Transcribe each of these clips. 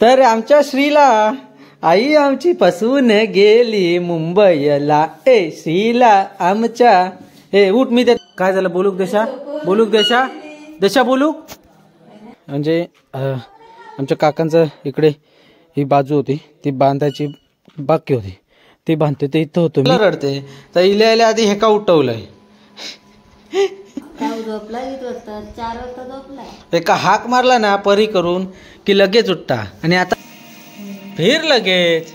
तर आमच्या श्रीला आई आमची फसवून गेली मुंबईला. ए श्रीला आमच्या ए उठ मी काय झालं बोलूक देशा देशा बोलूक. म्हणजे आमच्या काकांचं इकडे ही बाजू होती ती बांधायची बाकी होती ती बांधते ते इथं होतो मी रडते तर इल्या आधी हे का उठवलंय एका हाक मारला ना परी करून की लगेच उठता आणि आता फिर लगेच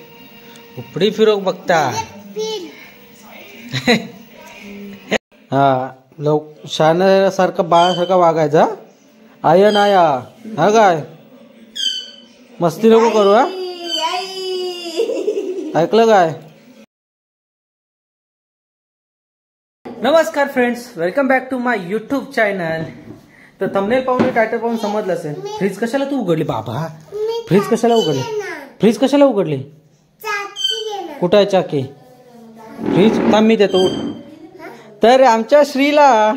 उपडी फिरोक बघता. हा लोक शाण्यासारखं बाळासारखं वागायचा आय नाया हा काय मस्ती नको करू हा ऐकलं काय. नमस्कार friends, welcome back to my YouTube channel. तर थंबनेल पाहून टायटल पाहून समजलं असेल. फ्रीज कशाला तू उघडली बाबा. फ्रीज कशाला उघडली कुठं आहे चाकी फ्रीज थांब मी देतो उठ. तर आमच्या श्रीला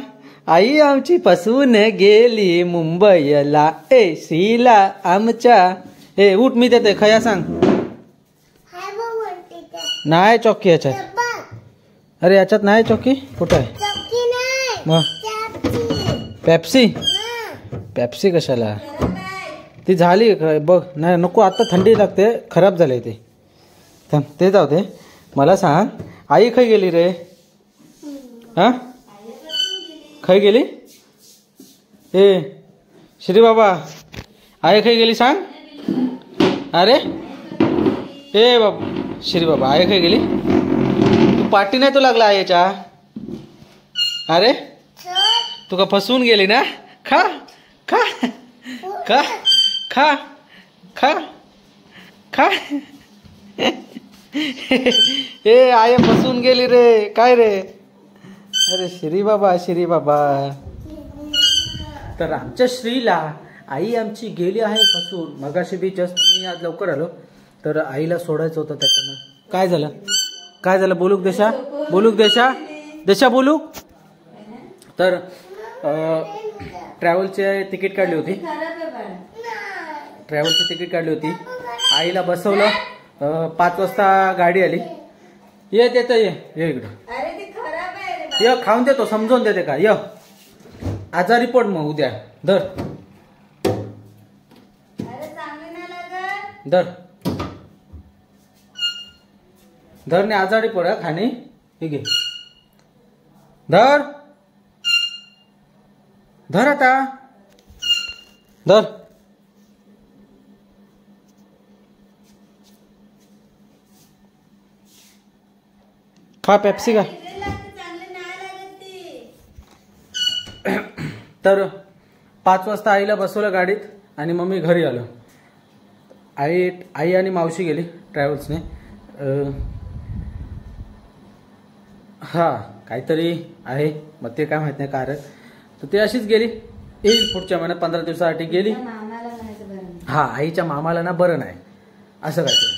आई आमची फसवून गेली मुंबईला. ए श्रीला आमच्या ए उठ मी देते खया सांग. नाही चौकी याच्यात. अरे याच्यात नाही चौकी कुठं आहे मग पेप्सी कशाला ती झाली बघ. नाही नको आता थंडी लागते खराब झाले ते जाऊ दे. मला सांग आई खाई गेली रे हा खाई गेली. ए श्री बाबा आई खाई गेली सांग. अरे ए बाबा श्री बाबा आई खाई गेली. तू पाठी नाही तो लागला आईच्या. अरे तू का फसवून गेली ना. खा खा खा खा खा खा. ए आई फसवून गेली रे काय रे. अरे श्री बाबा. तर आमच्या श्रीला आई आमची गेली आहे फसवून. मगाशी बी जस्ट मी आज लवकर आलो तर आईला सोडायचं होतं त्याच्यानं. काय झालं बोलूक देशा बोलूक. तर ट्रॅव्हलची तिकीट काढली होती. आईला बसवलं. 5 वाजता गाडी आली. ये इकडं ये खाऊन देतो समजून देते का. य आजारी पड मग उद्या. धरने आजारी पड खाणे. ठीक आहे धर आता धर. खा पेप्सी का. तर 5 वाजता आईला बसवलं गाडीत आणि मग मी घरी आलो. आई आणि मावशी गेली ट्रॅव्हल्सने. हा काहीतरी आहे मग ते काय माहित नाही कारण. तर ती अशीच गेली. येईल पुढच्या महिन्यात 15 दिवसासाठी गेली. हा आईच्या मामाला ना बरं नाही असं काहीतरी.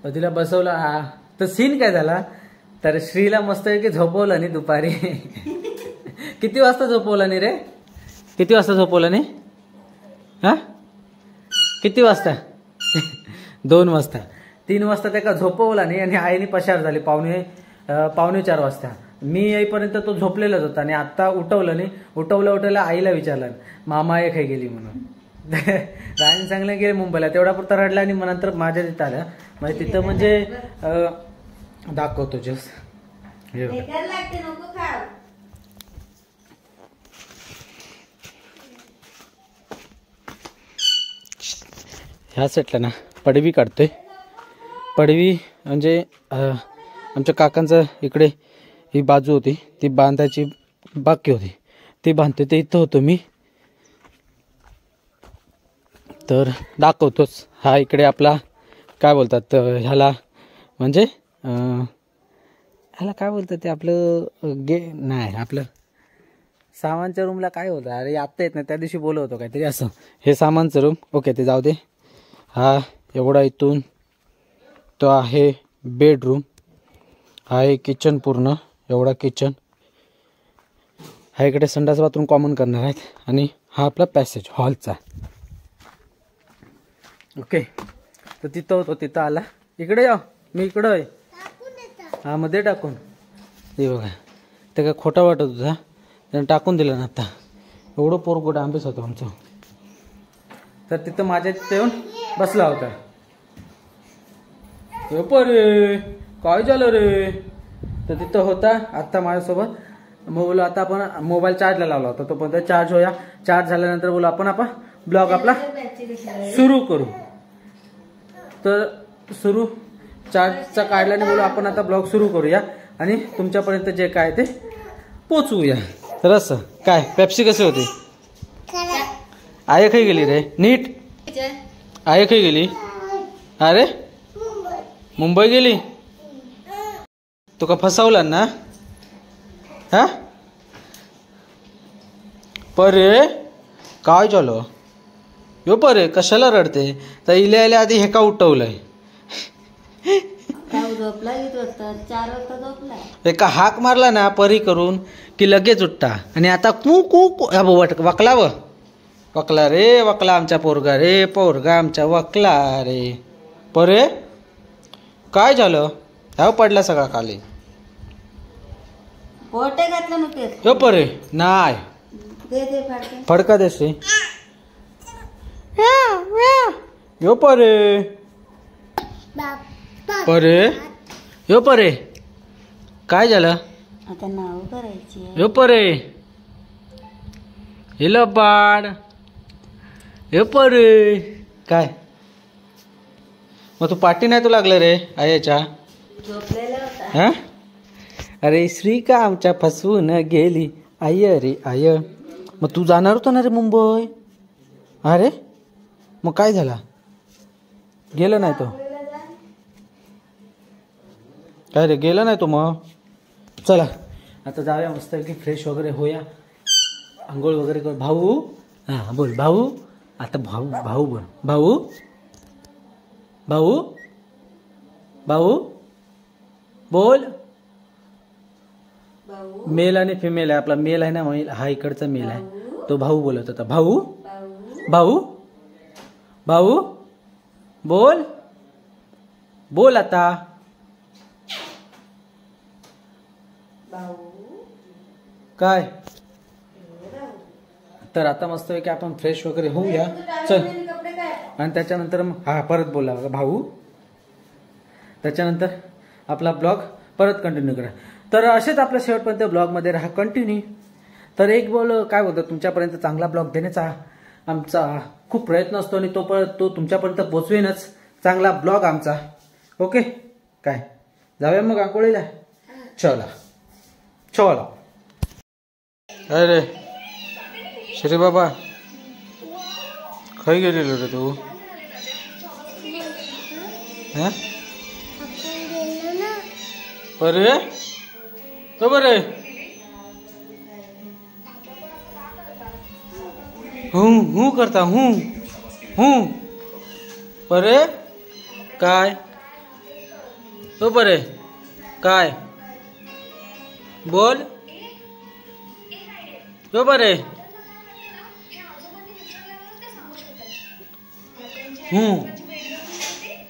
तर तिला बसवलं. हा तर सीन काय झाला तर श्रीला मस्त की झोपवलं नाही दुपारी. किती वाजता झोपवलं नाही रे. किती वाजता झोपवलं नाही हा किती वाजता 2 वाजता 3 वाजता त्या का झोपवला नाही आणि आईने पशार झाली पावणे 4 वाजता. मी येईपर्यंत तो झोपलेलाच होता आणि आता उठवलं नाही. उठवलं आईला विचारलं मामा एक खाई गेली म्हणून. रायन चांगले गेले मुंबईला तेवढा पुरता रडला आणि मग नंतर माझ्या तिथं आल्या. म्हणजे तिथं म्हणजे दाखवतो जस्ट ह्या सेटला ना पडवी काढतोय. पडवी म्हणजे आमच्या काकांचं इकडे ही बाजू होती ती बांधायची बाकी होती ती बांधते ते इथं होतो मी. तर दाखवतोच. हा इकडे आपला काय बोलतात ह्याला म्हणजे ह्याला काय बोलतात ते आपलं नाही आपलं सामानच्या रूमला काय होतं अरे आत्ता येत नाही त्या दिवशी बोलत होतो काहीतरी असं. हे सामानचं रूम ओके ते जाऊ दे. हा एवढा इथून तो आहे बेडरूम. हा आहे किचन पूर्ण एवढा किचन. हा इकडे संडास बाथरूम कॉमन करणार आहेत आणि हा आपला पॅसेज हॉलचा. ओके, तर तिथं होतो, तिथं आला. इकडे या, मी इकडं आहे. हा मध्ये टाकून हे बघा, ते काय खोटा वाटत होता, त्याने टाकून दिलं ना. आता एवढं पोरगोट आंबेच होतं आमचं. तर तिथं माझ्या तिथं येऊन बसला होता. रे काय झालं रे? तर तिथं होता आत्ता माझ्यासोबत. मग बोलो आता आपण मोबाईल चार्जला लावला होता, तो पण चार्ज होया. चार्ज झाल्यानंतर बोलो आपण ब्लॉग आपला सुरू करू. तर सुरू चार्जचा काढल्याने बोलो आपण आता ब्लॉग सुरू करूया आणि तुमच्यापर्यंत जे काय ते पोचवूया. तर असं काय, पेप्सी कसे होते? आय खाई गेली रे नीट? आय खाई गेली? अरे मुंबई गेली? तुका फसवला ना? हा परे काय झालं? यो परे कशाला रडते? तर इल्या इल्या आधी हे का उठवलंय? एका हाक मारला ना परी करून की लगेच उठता. आणि आता कू कू वकला वकला रे, वकला आमचा पोरगा रे, पोरगा आमचा वकला रे. परे काय झालं? ह्या पडला सगळा खाली. यो परे नाही फडका देसे. यो परे परे यो परे काय झालं? आता नाव करायची. यो परे हिला बाड. यो परे काय मग तू पाठी नाही तू लागलं रे आयाच्या? हा अरे श्री का आमच्या फसवून गेली आय रे आय. मग तू जाणार होता ना रे मुंबई? अरे मग काय झाला? गेला नाही तो? काय रे गेला नाही तो? मग चला आता जाऊया मस्त की फ्रेश वगैरे होया, आंघोळ वगैरे कर. भाऊ हा बोल भाऊ. आता भाऊ भाऊ बोल. भाऊ भाऊ भाऊ बोल. मेल आणि फिमेल आहे आपला. मेल आहे ना, हा इकडचा मेल आहे, तो भाऊ बोलत होता. भाऊ भाऊ भाऊ बोल बोल आता. काय तर आता मस्त आहे की आपण फ्रेश वगैरे होऊया. चल आणि त्याच्यानंतर हा परत बोला भाऊ. त्याच्यानंतर आपला ब्लॉग परत कंटिन्यू करा. तर असेच आपल्या शेवटपर्यंत ब्लॉगमध्ये राहा कंटिन्यू. तर एक बोल काय बोलतो, तुमच्यापर्यंत चांगला ब्लॉग देण्याचा आमचा खूप प्रयत्न असतो आणि तो तुमच्यापर्यंत पोचवेनच चांगला ब्लॉग आमचा. ओके काय जाऊया मग आंघोळीला? चला चला. अरे श्री बाबा खाई गेलेलो रे तू? अरे तो बरे हूं करता हूं बरे काय? तो बरे काय बोल? तो बरे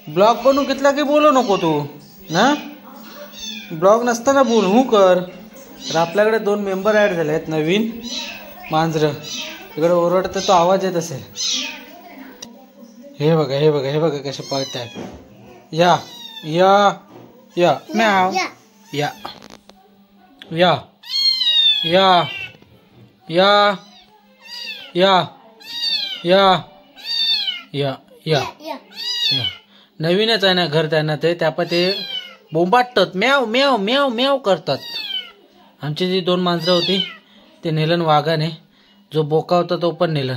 ब्लॉग बनवून घेतला की बोलू नको तू ना. ब्लॉग नसताना बोल हूं कर. तर आपल्याकडे 2 मेंबर ऍड झाले आहेत नवीन मांजर. इकडे ओरडतं तो आवाज येत असेल. हे बघा हे बघा हे बघा कसे पळत आहेत. या या या म्याव या या या या या या या या या. नवीनच आहे ना घर त्यांना, ते बोंबाटतात, म्याव म्याव म्याव म्याव करतात. आमची जी 2 मांजरं होती ते नेलन वाघाने. जो बोका होता तो पण नेलन.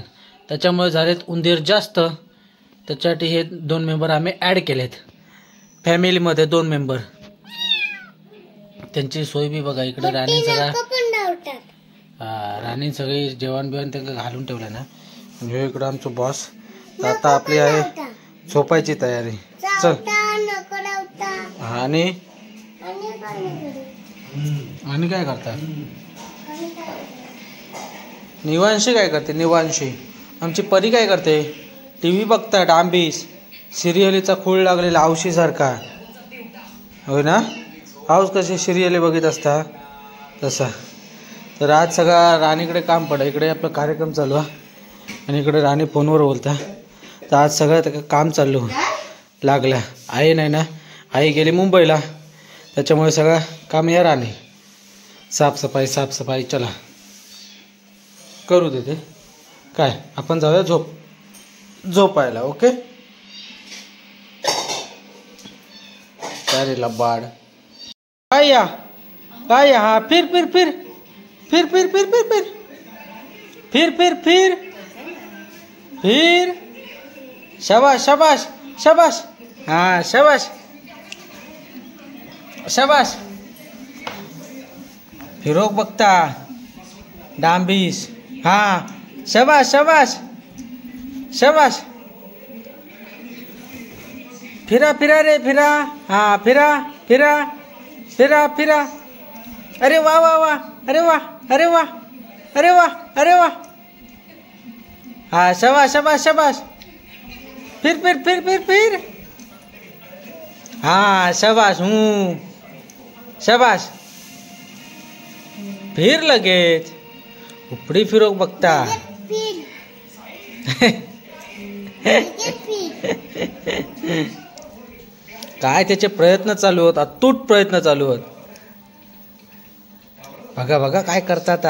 त्याच्यामुळे झालेत उंदीर जास्त. त्याच्यासाठी हे 2 मेंबर आम्ही ॲड केलेत फॅमिलीमध्ये. 2 मेंबर त्यांची सोय बी बघा. इकडे राणी राणी सगळी जेवण बिवण त्यांना घालून ठेवलं ना. हे इकडं आमचं बॉस. आता आपली आहे झोपायची तयारी. चल आणि काय करतात? निवांशी काय करते? निवांशी आमची परी काय करते? टीव्ही बघतात आंबीस. सिरियलीचा खूळ लागलेला औशी सारखा, होय ना? हाऊस कसे सिरियली बघित असता तसा. तर आज सगळा राणीकडे काम पडलं. इकडे आपला कार्यक्रम चालू आहे आणि इकडे राणी फोनवर बोलता. तर आज सगळं काम चालू लागलं. आई नाही ना, आई गेली मुंबईला, त्याच्यामुळे सगळं काम या राणी. साफसफाई चला करू देते. काय आपण जाऊया झोपायला. ओके. काय रे लबाड, काय या हा फिर फिर फिर फिर फिर फिर फिर फिर फिर फिर फिर फिर शाबाश शाबाश शाबाश. हा शाबाश शाबाश. फिरोक बघता डांबीस. हा शाबाश शाबाश शाबाश. फिरा फिरा रे फिरा. हा फिरा फिरा फिरा फिरा. अरे वा वा वा. अरे वा अरे वा अरे वा अरे वा. हा शाबाश शाबाश शाबाश. फिर फिर फिर फिर फिर. हा शाबाश. शाबाश. फिर लगेच उपडी फिरोक बघता. काय त्याचे प्रयत्न चालू होत, अतूट प्रयत्न चालू होत. बघा बघा काय करतात.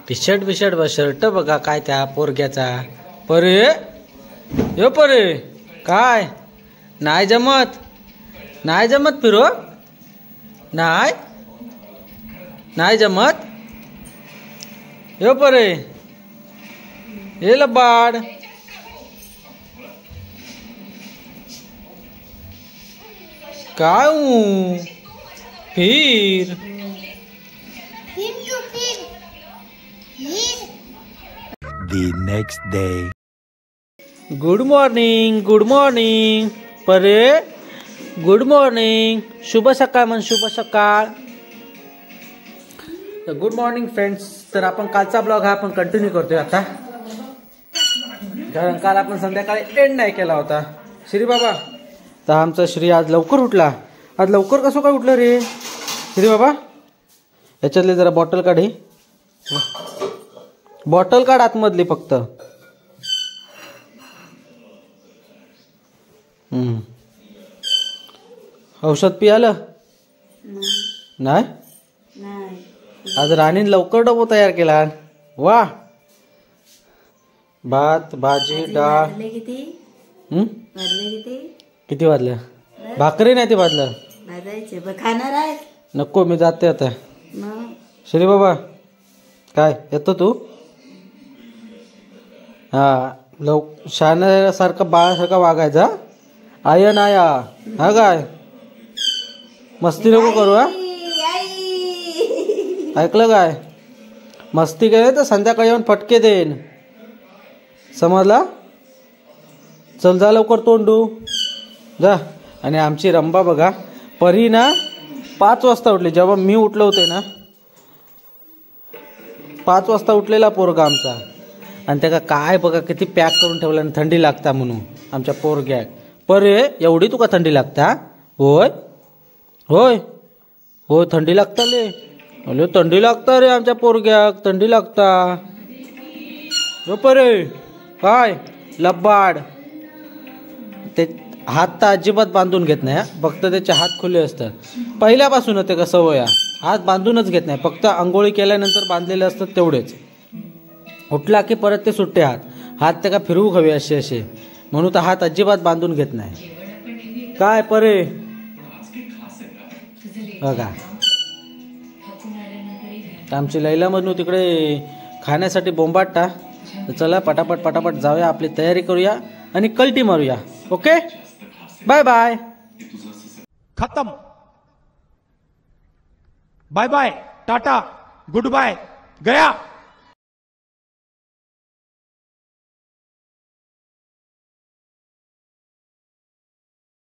टी शर्ट बिशर्ट शर्ट बघा काय त्या पोरग्याचा. परे यो परे काय नाही जमत, नाही जमत फिरो, नाही जमत. यो परे हे लबाड. काय फिर The next day. Good morning परे. Good morning. शुभ सकाळ म्हण, शुभ सकाळ. Good morning friends. तर आपण कालचा ब्लॉग हा आपण कंटिन्यू करतोय आता, कारण काल आपण संध्याकाळी एंड नाही केला होता. श्री बाबा, तर आमचा श्री आज लवकर उठला. आज लवकर कसं काय उठलं रे श्री बाबा? याच्यातले जरा बॉटल काढ. बॉटल काढ आतमधली फक्त. औषध पियालं नाही? आज राणीने लवकर डबो तयार केला. वा. भात भाजी डाळ. किती वाजलं? भाकरी नाही ते वाजलं. खाणार आहे नको, मी जाते आता. श्री बाबा काय येतो तू? हा शाण्यासारखं बाळासारखं वागायचा. आय नाया हा काय मस्ती नको करू. हा ऐकलं काय? मस्ती केली तर संध्याकाळी येऊन फटके देईन, समजला? चल जा लवकर तोंडू जा. आणि आमची रंबा बघा, परी ना 5 वाजता उठली. जेव्हा मी उठलो होते ना 5 वाजता उठलेला पोरगा आमचा. आणि त्याला काय बघा किती पॅक करून ठेवलं, आणि थंडी लागता म्हणून आमच्या पोरग्याक. परे एवढी तुका थंडी लागता? होय होय होय थंडी लागता ले. अरे थंडी लागता रे आमच्या पोरग्याक, थंडी लागता. हो परे काय लब्बाड. ते हात तर अजिबात बांधून घेत नाही. फक्त त्याचे हात खुले असतात पहिल्यापासून. ते कसं सवय हात बांधूनच घेत नाही, फक्त आंघोळी केल्यानंतर बांधलेले असतात तेवढेच. उठला की परत ते सुट्टे हात ते का फिरवू हवे असे म्हणून तर हात अजिबात बांधून घेत नाही. काय परे बघा. आमची लैला म्हणू तिकडे खाण्यासाठी बोंबाटा. चला पटापट पटापट जाऊया, आपली तयारी करूया आणि कल्टी मारूया. Okay bye bye. खत्म. Bye bye tata goodbye गया.